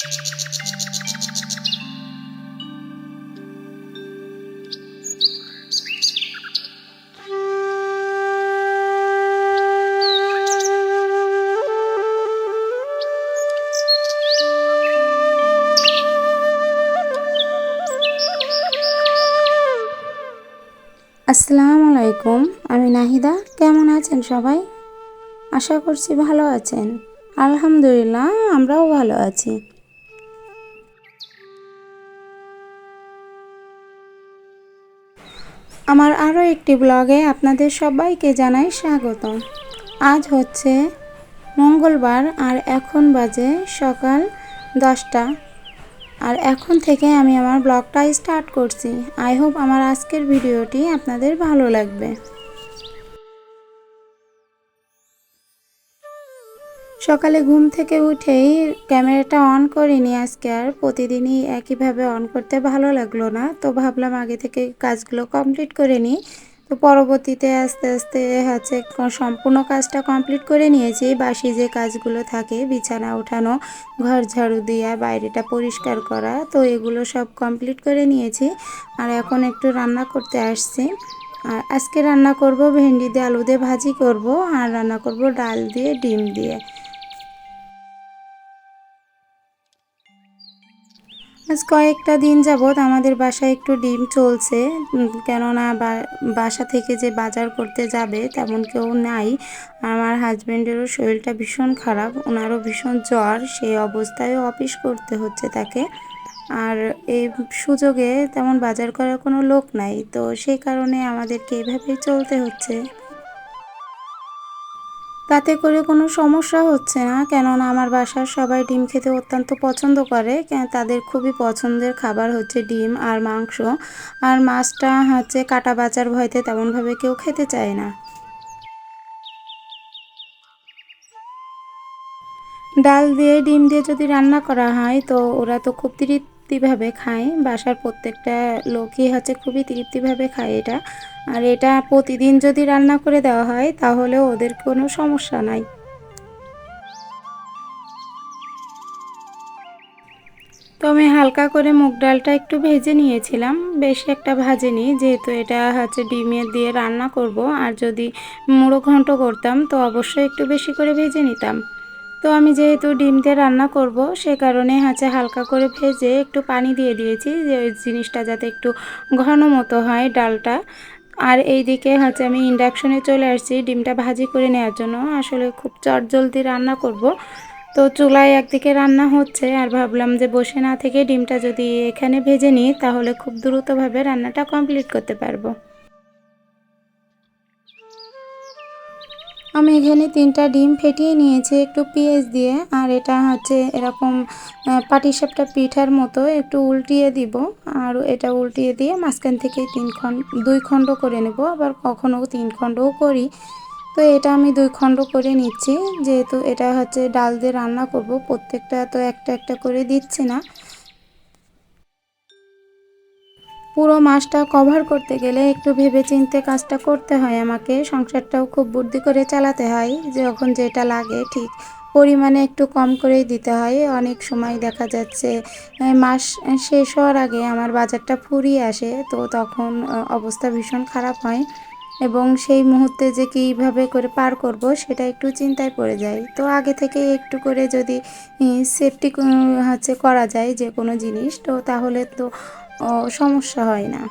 আসসালামু আলাইকুম, আমি নাহিদা। কেমন আছেন সবাই? আশা করছি ভালো আছেন। আলহামদুলিল্লাহ, আমরাও ভালো আছি। আমার আরও একটি ব্লগে আপনাদের সবাইকে জানাই স্বাগতম। আজ হচ্ছে মঙ্গলবার আর এখন বাজে সকাল 10টা। আর এখন থেকে আমি আমার ব্লগটা স্টার্ট করছি। আই হোপ আমার আজকের ভিডিওটি আপনাদের ভালো লাগবে। সকালে ঘুম থেকে উঠেই ক্যামেরাটা অন করিনি আজকে, আর প্রতিদিনই একইভাবে অন করতে ভালো লাগলো না, তো ভাবলাম আগে থেকে কাজগুলো কমপ্লিট করে নিই। তো পরবর্তীতে আস্তে আস্তে হচ্ছে সম্পূর্ণ কাজটা কমপ্লিট করে নিয়েছি। বাসি যে কাজগুলো থাকে, বিছানা ওঠানো, ঘর ঝাড়ু দেওয়া, বাইরেটা পরিষ্কার করা, তো এগুলো সব কমপ্লিট করে নিয়েছি। আর এখন একটু রান্না করতে আসছি। আর আজকে রান্না করব ভেন্ডি দিয়ে আলু দিয়ে ভাজি করব, আর রান্না করব ডাল দিয়ে ডিম দিয়ে। আজ কয়েকটা দিন যাবৎ আমাদের বাসায় একটু ডিম চলছে, কেননা বাসা থেকে যে বাজার করতে যাবে তেমন কেউ নাই। আমার হাজব্যান্ডেরও শরীরটা ভীষণ খারাপ, ওনারও ভীষণ জ্বর, সেই অবস্থায় অফিস করতে হচ্ছে তাকে। আর এই সুযোগে তেমন বাজার করার কোনো লোক নাই, তো সেই কারণে আমাদেরকে এভাবেই চলতে হচ্ছে। তাতে করে কোনো সমস্যা হচ্ছে না, কেননা আমার বাসার সবাই ডিম খেতে অত্যন্ত পছন্দ করে। তাদের খুবই পছন্দের খাবার হচ্ছে ডিম আর মাংস। আর মাছটা হচ্ছে কাটা বাচার ভয়তে তেমনভাবে কেউ খেতে চায় না। ডাল দিয়ে ডিম দিয়ে যদি রান্না করা হয় তো ওরা তো খুব তৃপ্তিভাবে খায়। বাসার প্রত্যেকটা লোকই হচ্ছে খুবই তৃপ্তিভাবে খায় এটা। আর এটা প্রতিদিন যদি রান্না করে দেওয়া হয় তাহলে ওদের কোনো সমস্যা নাই। তো আমি হালকা করে মুগ ডালটা একটু ভেজে নিয়েছিলাম, বেশি একটা ভাজিনি, যেহেতু এটা হচ্ছে ডিমের দিয়ে রান্না করব। আর যদি মুড়ো ঘন্ট করতাম তো অবশ্যই একটু বেশি করে ভেজে নিতাম। তো আমি যেহেতু ডিম দিয়ে রান্না করব সে কারণে হচ্ছে হালকা করে ভেজে একটু পানি দিয়ে দিয়েছি, যে জিনিসটা যাতে একটু ঘন মতো হয় ডালটা। আর এই দিকে হচ্ছে আমি ইন্ডাকশনে চলে আসছি ডিমটা ভাজি করে নেওয়ার জন্য। আসলে খুব চটজলদি রান্না করব, তো চুলায় একদিকে রান্না হচ্ছে, আর ভাবলাম যে বসে না থেকে ডিমটা যদি এখানে ভেজে নিই তাহলে খুব দ্রুতভাবে রান্নাটা কমপ্লিট করতে পারবো। আমি এখানে 3টা ডিম ফেটিয়ে নিয়েছি একটু পেঁয়াজ দিয়ে, আর এটা হচ্ছে এরকম পাটিসাপটা পিঠার মতো একটু উল্টিয়ে দিব। আর এটা উল্টিয়ে দিয়ে মাঝখান থেকে 2 খণ্ড করে নেব, আবার কখনো 3 খণ্ডও করি। তো এটা আমি 2 খণ্ড করে নিচ্ছি, যেহেতু এটা হচ্ছে ডাল দিয়ে রান্না করব, প্রত্যেকটা তো একটা একটা করে দিচ্ছি না। পুরো মাসটা কভার করতে গেলে একটু ভেবেচিন্তে কাজটা করতে হয় আমাকে। সংসারটাও খুব বুদ্ধি করে চালাতে হয়, যখন যেটা লাগে ঠিক পরিমাণে একটু কম করেই দিতে হয়। অনেক সময় দেখা যাচ্ছে মাস শেষ হওয়ার আগে আমার বাজারটা ফুরিয়ে আসে, তো তখন অবস্থা ভীষণ খারাপ হয়, এবং সেই মুহূর্তে যে কীভাবে করে পার করব সেটা একটু চিন্তায় পড়ে যায়। তো আগে থেকে একটু করে যদি সেফটি হচ্ছে করা যায় যে কোনো জিনিস, তো তাহলে তো সমস্যা হয় না।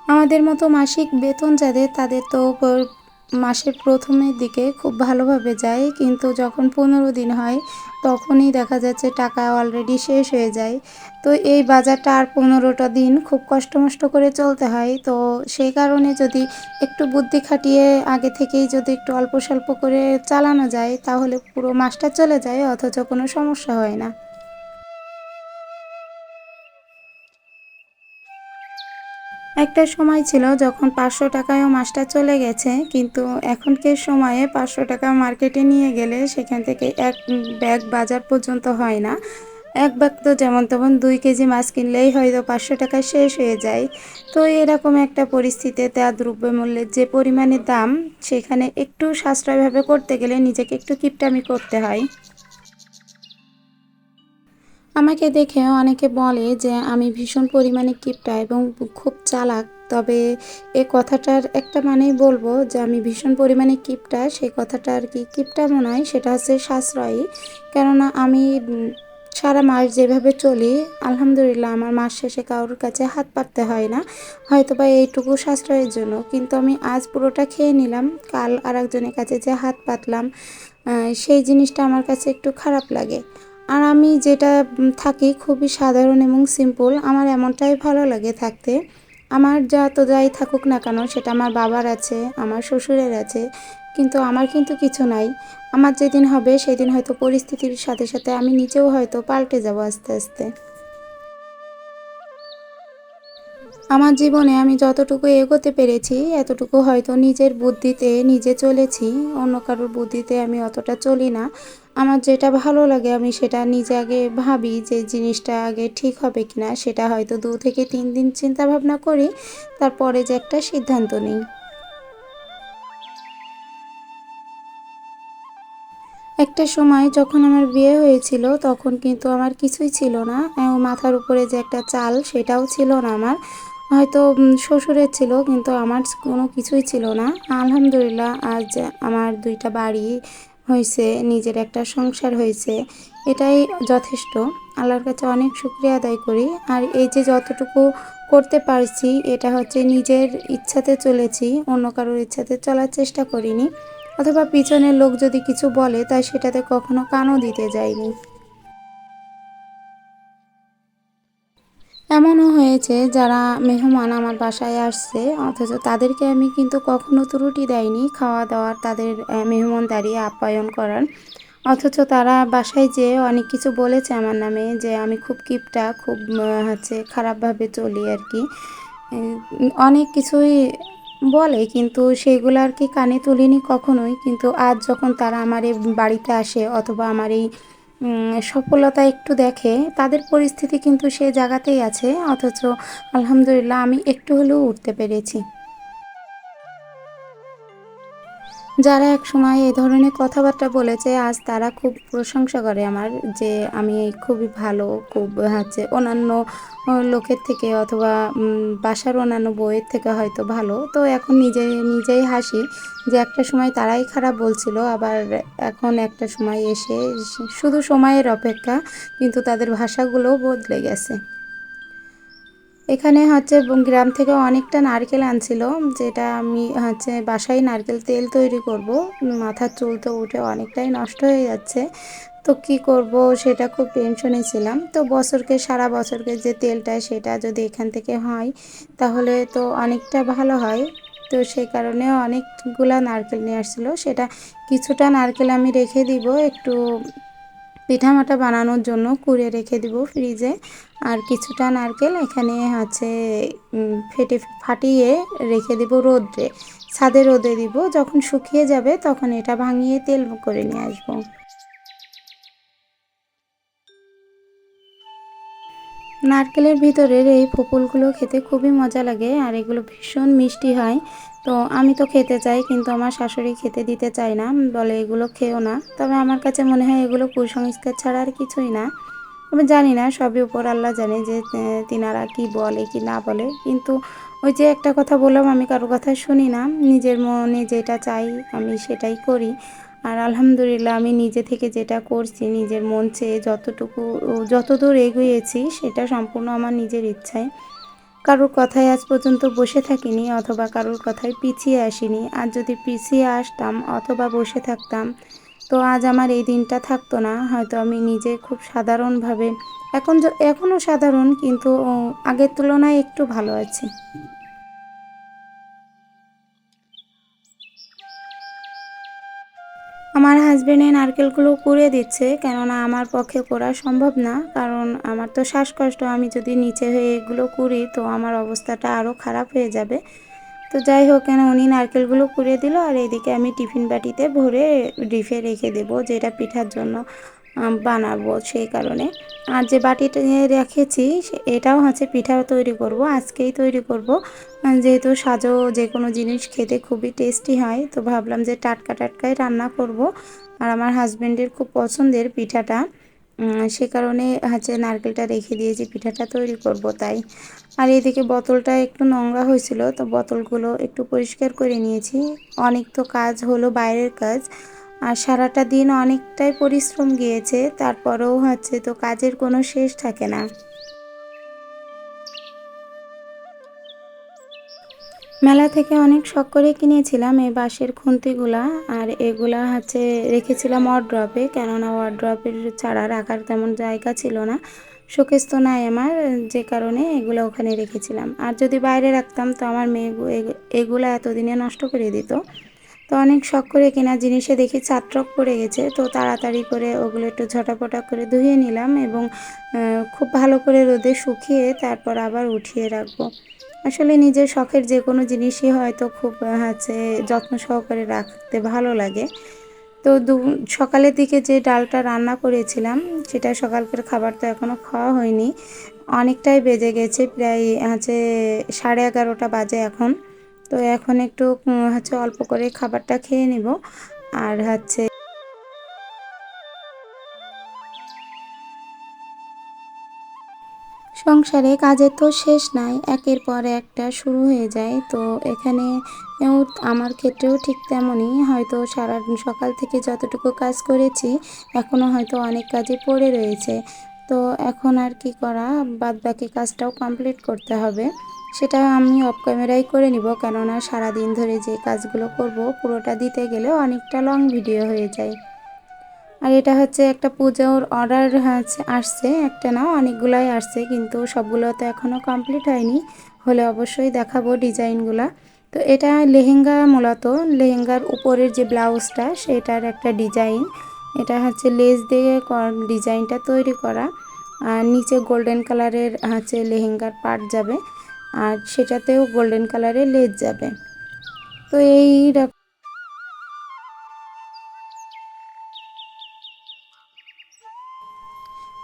আমাদের মতো মাসিক বেতন যাদের, তাদের তো মাসের প্রথমের দিকে খুব ভালোভাবে যায়, কিন্তু যখন 15 দিন হয় তখনই দেখা যাচ্ছে টাকা অলরেডি শেষ হয়ে যায়। তো এই বাজারটা আর 15টা দিন খুব কষ্ট করে চলতে হয়। তো সেই কারণে যদি একটু বুদ্ধি খাটিয়ে আগে থেকেই যদি একটু অল্প স্বল্প করে চালানো যায় তাহলে পুরো মাসটা চলে যায়, অথচ কোনো সমস্যা হয় না। একটা সময় ছিল যখন 500 টাকায়ও মাসটা চলে গেছে, কিন্তু এখনকার সময়ে 500 টাকা মার্কেটে নিয়ে গেলে সেখান থেকে এক ব্যাগ বাজার পর্যন্ত হয় না। এক ব্যাগ তো যেমন তেমন 2 কেজি মাছ কিনলেই হয়তো 500 টাকায় শেষ হয়ে যায়। তো এরকম একটা পরিস্থিতিতে আর দ্রব্যমূল্যের যে পরিমাণে দাম, সেখানে একটু সাশ্রয়ভাবে করতে গেলে নিজেকে একটু কিপটামি করতে হয়। আমাকে দেখে অনেকে বলে যে আমি ভীষণ পরিমাণে কিপটা এবং খুব চালাক। তবে এ কথাটার একটা মানেই বলবো যে আমি ভীষণ পরিমাণে কিপটা, সেই কথাটা আর কি কিপটামো নয়, সেটা হচ্ছে সাশ্রয়ী। কেননা আমি সারা মাস যেভাবে চলি, আলহামদুলিল্লাহ আমার মাস শেষে কারোর কাছে হাত পাততে হয় না। হয়তোবা এইটুকু সাশ্রয়ের জন্য। কিন্তু আমি আজ পুরোটা খেয়ে নিলাম, কাল আরেকজনের কাছে যে হাত পাতলাম, সেই জিনিসটা আমার কাছে একটু খারাপ লাগে। আর আমি যেটা থাকি খুবই সাধারণ এবং সিম্পল, আমার এমনটাই ভালো লাগে থাকতে। আমার যত যাই থাকুক না কেন, সেটা আমার বাবার আছে, আমার শ্বশুরের আছে, কিন্তু আমার কিন্তু কিছু নাই। আমার যেদিন হবে সেদিন হয়তো পরিস্থিতির সাথে সাথে আমি নিজেও হয়তো পাল্টে যাব আস্তে আস্তে। আমার জীবনে আমি যতটুকু এগোতে পেরেছি এতটুকু হয়তো নিজের বুদ্ধিতে নিজে চলেছি, অন্য কারোর বুদ্ধিতে আমি অতটা চলি না। আমার যেটা ভালো লাগে আমি সেটা নিজে আগে ভাবি যে জিনিসটা আগে ঠিক হবে কিনা, সেটা হয়তো 2 থেকে 3 দিন চিন্তা ভাবনা করি, তারপরে যে একটা সিদ্ধান্ত নিই। একটা সময় যখন আমার বিয়ে হয়েছিল তখন কিন্তু আমার কিছুই ছিল না। মাথার উপরে যে একটা চাল সেটাও ছিল না আমার। হয়তো শ্বশুরের ছিল, কিন্তু আমার কোনো কিছুই ছিল না। আলহামদুলিল্লাহ আজ আমার 2টা বাড়ি হইছে, নিজের একটা সংসার হয়েছে। এটাই যথেষ্ট। আল্লাহর কাছে অনেক শুকরিয়া আদায় করি। আর এই যে যতটুকু করতে পারছি এটা হচ্ছে নিজের ইচ্ছাতে চলেছি, অন্য কারোর ইচ্ছাতে চলার চেষ্টা করিনি। অথবা পিছনের লোক যদি কিছু বলে তাই সেটাতে কখনো কানও দিতে যাইনি। এমনও হয়েছে যারা মেহমান আমার বাসায় আসছে, অথচ তাদেরকে আমি কিন্তু কখনো ত্রুটি দেয়নি খাওয়া দাওয়ার, তাদের মেহমানদারি আপ্যায়ন করার। অথচ তারা বাসায় যেয়ে অনেক কিছু বলেছে আমার নামে, যে আমি খুব কিপটা, খুব হচ্ছে খারাপভাবে চলি আর কি। অনেক কিছুই বলে, কিন্তু সেগুলো আর কি কানে তুলিনি কখনোই। কিন্তু আজ যখন তারা আমার এই বাড়িতে আসে অথবা আমার এই সফলতা একটু দেখে, তাদের পরিস্থিতি কিন্তু সে জায়গাতেই আছে, অথচ আলহামদুলিল্লাহ আমি একটু হলেও উঠতে পেরেছি। যারা একসময় এ ধরনের কথাবার্তা বলেছে আজ তারা খুব প্রশংসা করে আমার, যে আমি খুবই ভালো, খুব হচ্ছে অন্যান্য লোকের থেকে অথবা বাসার অন্যান্য বউয়ের থেকে হয়তো ভালো। তো এখন নিজেই হাসি যে একটা সময় তারাই খারাপ বলছিল, আবার এখন একটা সময় এসে শুধু সময়ের অপেক্ষা, কিন্তু তাদের ভাষাগুলোও বদলে গেছে। এখানে হচ্ছে গ্রাম থেকে অনেকটা নারকেল আনছিল, যেটা আমি হচ্ছে বাসায় নারকেল তেল তৈরি করব। মাথার চুল তো উঠে অনেকটাই নষ্ট হয়ে যাচ্ছে, তো কি করব সেটা খুব টেনশনে ছিলাম। তো সারা বছরকে যে তেলটা সেটা যদি এখান থেকে হয় তাহলে তো অনেকটা ভালো হয়। তো সেই কারণে অনেকগুলা নারকেল নিয়ে আসছিলো, সেটা কিছুটা নারকেল আমি রেখে দিব একটু পিঠামাটা বানানোর জন্য, কুড়ে রেখে দিব ফ্রিজে। আর কিছুটা নারকেল এখানে হচ্ছে ফাটিয়ে রেখে দিব রোদ্রে, ছাদে রোদে দিব। যখন শুকিয়ে যাবে তখন এটা ভাঙিয়ে তেল করে নিয়ে আসবো। নারকেলের ভিতরের এই ফোঁপলগুলো খেতে খুবই মজা লাগে, আর এগুলো ভীষণ মিষ্টি হয়। তো আমি তো খেতে চাই, কিন্তু আমার শাশুড়ি খেতে দিতে চায় না, বলে এগুলো খেও না। তবে আমার কাছে মনে হয় এগুলো কুসংস্কার ছাড়া আর কিছুই না। আমি জানি না, সবই উপর আল্লাহ জানে যে তিনারা কি বলে কি না বলে। কিন্তু ওই যে একটা কথা বললাম, আমি কারো কথা শুনি না, নিজের মনে যেটা চাই আমি সেটাই করি। আর আলহামদুলিল্লাহ আমি নিজে থেকে যেটা করছি, নিজের মন চেয়ে যতদূর এগিয়েছি সেটা সম্পূর্ণ আমার নিজের ইচ্ছায়। কারোর কথায় আজ পর্যন্ত বসে থাকিনি, অথবা কারোর কথায় পিছিয়ে আসিনি। আর যদি পিছিয়ে আসতাম অথবা বসে থাকতাম, তো আজ আমার এই দিনটা থাকতো না। হয়তো আমি নিজে খুব সাধারণভাবে, এখনও সাধারণ, কিন্তু আগের তুলনায় একটু ভালো আছি। আমার হাজবেন্ড এই নারকেলগুলো কুড়িয়ে দিচ্ছে, কেননা আমার পক্ষে করা সম্ভব না। কারণ আমার তো শ্বাসকষ্ট, আমি যদি নিচে হয়ে এগুলো কুড়ি তো আমার অবস্থাটা আরও খারাপ হয়ে যাবে। তো যাই হোক, কেন উনি নারকেলগুলো কুড়িয়ে দিল, আর এদিকে আমি টিফিন বাটিতে ভরে ডিপে রেখে দেবো, যেটা পিঠার জন্য বানাবো সেই কারণে। আর যে বাটিটা নিয়ে রেখেছি এটাও হচ্ছে পিঠা তৈরি করব, আজকেই তৈরি করব। যেহেতু সাজো যে কোনো জিনিস খেতে খুবই টেস্টি হয়, তো ভাবলাম যে টাটকা টাটকাই রান্না করব। আর আমার হাজব্যান্ডের খুব পছন্দের পিঠাটা, সে কারণে হচ্ছে নারকেলটা রেখে দিয়েছি, পিঠাটা তৈরি করব তাই। আর এদিকে বোতলটা একটু নোংরা হয়েছিল, তো বোতলগুলো একটু পরিষ্কার করে নিয়েছি। অনেক তো কাজ হলো, বাইরের কাজ, আর সারাটা দিন অনেকটাই পরিশ্রম গিয়েছে, তারপরেও হচ্ছে তো কাজের কোনো শেষ থাকে না। মেলা থেকে অনেক শখ করে কিনেছিলাম এই বাঁশের খুন্তিগুলা, আর এগুলা হচ্ছে রেখেছিলাম ওয়ার্ড্রপে, কেননা ওয়ার্ড্রপের ছাড়া রাখার তেমন জায়গা ছিল না, শোকেস তো নাই আমার, যে কারণে এগুলো ওখানে রেখেছিলাম। আর যদি বাইরে রাখতাম তো আমার মেয়ে এগুলো এতদিনে নষ্ট করে দিত। তো অনেক শখ করে কেনা জিনিসে দেখি চাটরক পড়ে গেছে, তো তাড়াতাড়ি করে ওগুলো একটু ঝটাপটা করে ধুয়ে নিলাম এবং খুব ভালো করে রোদে শুকিয়ে তারপর আবার উঠিয়ে রাখবো। আসলে নিজের শখের যে কোনো জিনিসই হয়তো খুব হচ্ছে যত্ন সহকারে রাখতে ভালো লাগে। তো সকালের দিকে যে ডালটা রান্না করেছিলাম সেটা সকালকার খাবার তো এখনও খাওয়া হয়নি, অনেকটাই বেজে গেছে, প্রায় হচ্ছে 11:30 বাজে এখন। তো এখন একটু হচ্ছে অল্প করে খাবারটা খেয়ে নিব। আর হচ্ছে সংসারে কাজের তো শেষ নাই, একের পর একটা শুরু হয়ে যায়। তো এখানে আমার ক্ষেত্রেও ঠিক তেমনই, হয়তো সারা সকাল থেকে যতটুকু কাজ করেছি এখনও হয়তো অনেক কাজই পড়ে রয়েছে। তো এখন আর কি করা, বাদ বাকি কাজটাও কমপ্লিট করতে হবে। সেটা আমি অফ ক্যামেরাই করে নিব, কেননা সারাদিন ধরে যে কাজগুলো করব পুরোটা দিতে গেলে অনেকটা লং ভিডিও হয়ে যায়। আর এটা হচ্ছে একটা পুজোর অর্ডার হচ্ছে আসছে, একটা না অনেকগুলাই আসছে, কিন্তু সবগুলো তো এখনও কমপ্লিট হয়নি, হলে অবশ্যই দেখাবো ডিজাইনগুলা। তো এটা লেহেঙ্গা, মূলত লেহেঙ্গার উপরের যে ব্লাউজটা সেটার একটা ডিজাইন, এটা হচ্ছে লেস দিয়ে ডিজাইনটা তৈরি করা। আর নিচে গোল্ডেন কালারের হচ্ছে লেহেঙ্গার পার্ট যাবে, আর সেটাতেও গোল্ডেন কালারের লেস যাবে। তো এই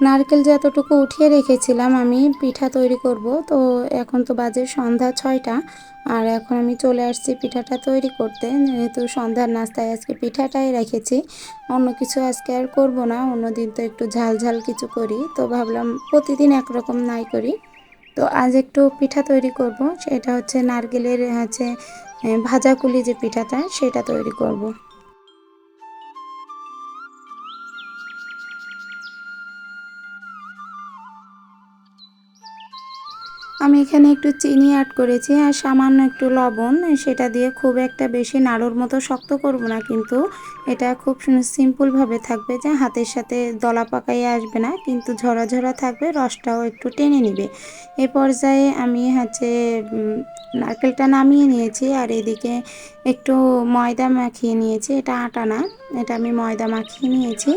নারকেল যতটুকু উঠিয়ে রেখেছিলাম আমি পিঠা তৈরি করব, তো এখন তো বাজে সন্ধ্যা 6টা, আর এখন আমি চলে আসছি পিঠাটা তৈরি করতে। যেহেতু সন্ধ্যার নাস্তায় আজকে পিঠাটাই রেখেছি, অন্য কিছু আজকে আর করব না, অন্যদিন তো একটু ঝাল ঝাল কিছু করি, তো ভাবলাম প্রতিদিন একরকম নাই করি। তো আজ একটু পিঠা তৈরি করব, সেটা হচ্ছে নারকেলের হচ্ছে ভাজাকুলি যে পিঠাটা সেটা তৈরি করব। আমি এখানে একটু চিনি অ্যাড করেছি আর সামান্য একটু লবণ, সেটা দিয়ে খুব একটা বেশি নাড়ুর মতো শক্ত করব না, কিন্তু এটা খুব সিম্পলভাবে থাকবে, যে হাতের সাথে দলা পাকাইয়ে আসবে না, কিন্তু ঝরা ঝরা থাকবে, রসটাও একটু টেনে নিবে। এ পর্যায়ে আমি হচ্ছে নারকেলটা নামিয়ে নিয়েছি, আর এদিকে একটু ময়দা মাখিয়ে নিয়েছি, এটা আটা না, এটা আমি ময়দা মাখিয়ে নিয়েছি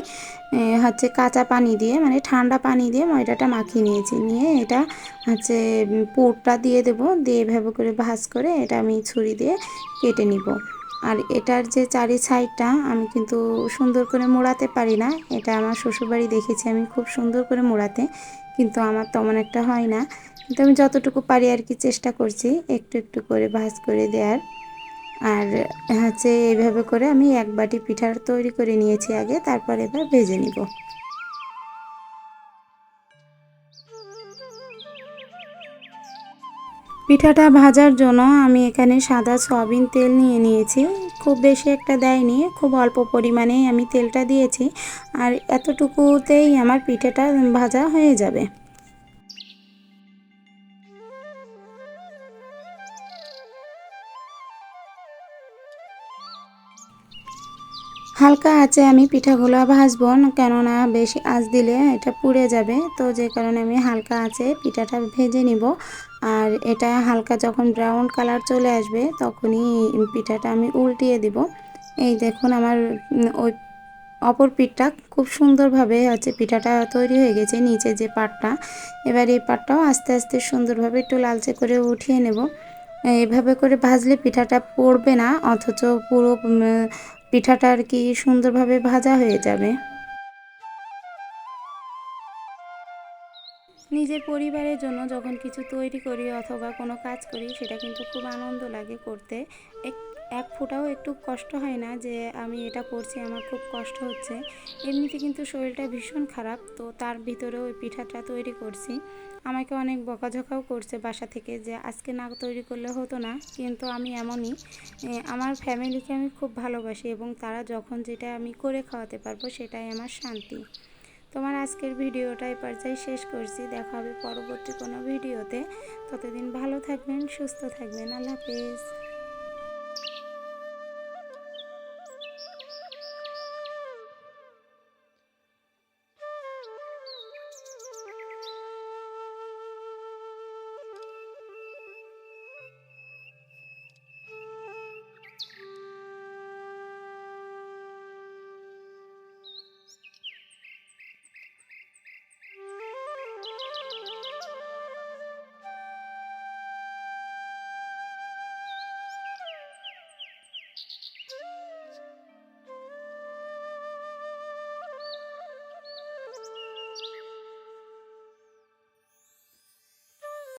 হচ্ছে কাঁচা পানি দিয়ে, মানে ঠান্ডা পানি দিয়ে ময়দাটা মাখিয়ে নিয়েছি, নিয়ে এটা হচ্ছে পুরটা দিয়ে দেব, দিয়ে এভাবে করে ভাঁজ করে এটা আমি ছুরি দিয়ে কেটে নিব। আর এটার যে চারি সাইডটা আমি কিন্তু সুন্দর করে মোড়াতে পারি না, এটা আমার শ্বশুরবাড়ি দেখেছি আমি খুব সুন্দর করে মোড়াতে, কিন্তু আমার তেমন একটা হয় না, কিন্তু আমি যতটুকু পারি আর কি চেষ্টা করছি একটু একটু করে ভাঁজ করে দেওয়ার। আর হচ্ছে এইভাবে করে আমি এক বাটি পিঠার তৈরি করে নিয়েছি আগে, তারপর এবার ভেজে নিব। পিঠাটা ভাজার জন্য আমি এখানে সাদা সয়াবিন তেল নিয়ে নিয়েছি, খুব বেশি একটা দেয়নি, খুব অল্প পরিমাণেই আমি তেলটা দিয়েছি, আর এতটুকুতেই আমার পিঠাটা ভাজা হয়ে যাবে। হালকা আঁচে আমি পিঠাগুলো ভাজবো, কেননা বেশি আঁচ দিলে এটা পুড়ে যাবে, তো যে কারণে আমি হালকা আঁচে পিঠাটা ভেজে নিব। আর এটা হালকা যখন ব্রাউন কালার চলে আসবে তখনই পিঠাটা আমি উল্টিয়ে দিব। এই দেখুন আমার ওই অপর পিঠটা খুব সুন্দরভাবে হচ্ছে পিঠাটা তৈরি হয়ে গেছে, নিচে যে পাটটা, এবার এই পাটটাও আস্তে আস্তে সুন্দরভাবে একটু লালচে করে উঠিয়ে নেব। এভাবে করে ভাজলে পিঠাটা পড়বে না, অথচ পুরো পিঠাটা আর কি সুন্দরভাবে ভাজা হয়ে যাবে। নিজের পরিবারের জন্য যখন কিছু তৈরি করি অথবা কোনো কাজ করি সেটা কিন্তু খুব আনন্দ লাগে করতে। এক ফোঁটাও একটু কষ্ট হয় না যে আমি এটা করছি আমার খুব কষ্ট হচ্ছে। এমনিতে কিন্তু শরীরটা ভীষণ খারাপ, তো তার ভিতরেও ওই পিঠাটা তৈরি করছি। আমাকে অনেক বকাঝকাও করছে বাসা থেকে যে আজকে না তৈরি করলে হতো না, কিন্তু আমি এমনই। আমার ফ্যামিলিকে আমি খুব ভালোবাসি এবং তারা যখন যেটা আমি করে খাওয়াতে পারবো সেটাই আমার শান্তি। তোমার আজকের ভিডিওটা এ পর্যায়ে শেষ করছি। দেখা হবে পরবর্তী কোনো ভিডিওতে। ততদিন ভালো থাকবেন, সুস্থ থাকবেন। আল্লাহ হাফেজ।